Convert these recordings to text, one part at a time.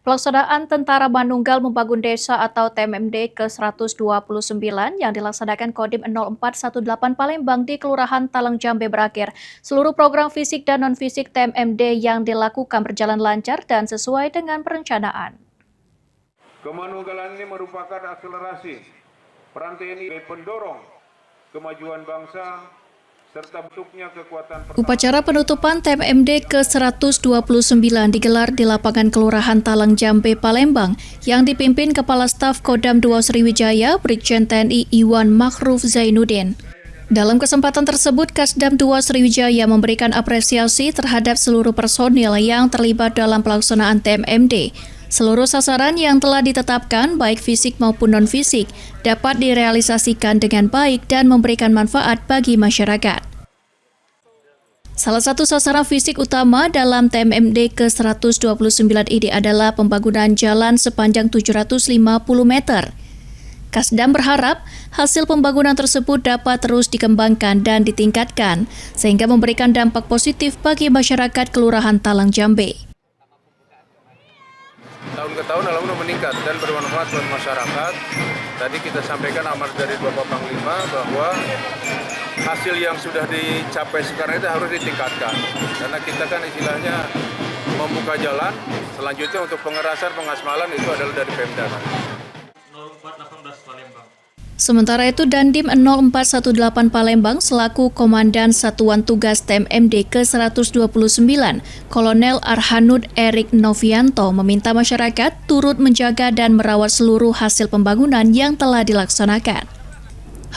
Pelaksanaan Tentara Manunggal Membangun Desa atau TMMD ke-129 yang dilaksanakan Kodim 0418 Palembang di Kelurahan Talang Jambe berakhir. Seluruh program fisik dan non-fisik TMMD yang dilakukan berjalan lancar dan sesuai dengan perencanaan. Kemanunggalan ini merupakan akselerasi peran TNI pendorong kemajuan bangsa serta bentuknya kekuatan. Upacara penutupan TMMD ke-129 digelar di lapangan Kelurahan Talang Jambe, Palembang, yang dipimpin Kepala Staf Kodam 2 Sriwijaya, Brigjen TNI Iwan Makhruf Zainuddin. Dalam kesempatan tersebut, Kasdam 2 Sriwijaya memberikan apresiasi terhadap seluruh personil yang terlibat dalam pelaksanaan TMMD. Seluruh sasaran yang telah ditetapkan, baik fisik maupun non-fisik, dapat direalisasikan dengan baik dan memberikan manfaat bagi masyarakat. Salah satu sasaran fisik utama dalam TMMD ke-129 ini adalah pembangunan jalan sepanjang 750 meter. Kasdam berharap hasil pembangunan tersebut dapat terus dikembangkan dan ditingkatkan, sehingga memberikan dampak positif bagi masyarakat Kelurahan Talang Jambe. Tahun ke tahun alhamdulillah meningkat dan bermanfaat buat masyarakat. Tadi kita sampaikan amanat dari Bapak Panglima bahwa hasil yang sudah dicapai sekarang itu harus ditingkatkan. Karena kita kan istilahnya membuka jalan, selanjutnya untuk pengerasan, pengasmalan itu adalah dari Pemda. 0418 Palembang. Sementara itu, Dandim 0418 Palembang selaku Komandan Satuan Tugas TMMD ke-129, Kolonel Arhanud Erik Novianto meminta masyarakat turut menjaga dan merawat seluruh hasil pembangunan yang telah dilaksanakan.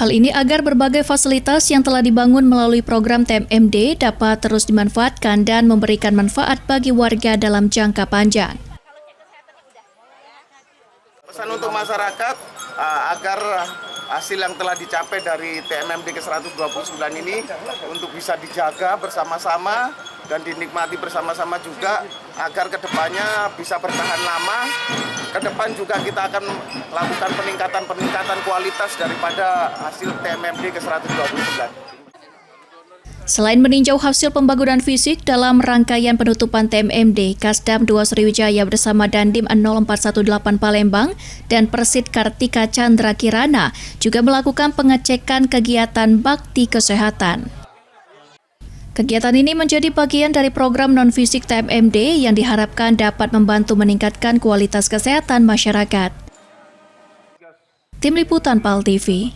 Hal ini agar berbagai fasilitas yang telah dibangun melalui program TMMD dapat terus dimanfaatkan dan memberikan manfaat bagi warga dalam jangka panjang. Pesan untuk masyarakat agar hasil yang telah dicapai dari TMMD ke-129 ini untuk bisa dijaga bersama-sama dan dinikmati bersama-sama juga agar kedepannya bisa bertahan lama. Kedepan juga kita akan lakukan peningkatan kualitas daripada hasil TMMD ke-129. Selain meninjau hasil pembangunan fisik dalam rangkaian penutupan TMMD, Kasdam 2 Sriwijaya bersama Dandim 0418 Palembang dan Persit Kartika Chandra Kirana juga melakukan pengecekan kegiatan bakti kesehatan. Kegiatan ini menjadi bagian dari program non-fisik TMMD yang diharapkan dapat membantu meningkatkan kualitas kesehatan masyarakat. Tim Liputan PAL TV.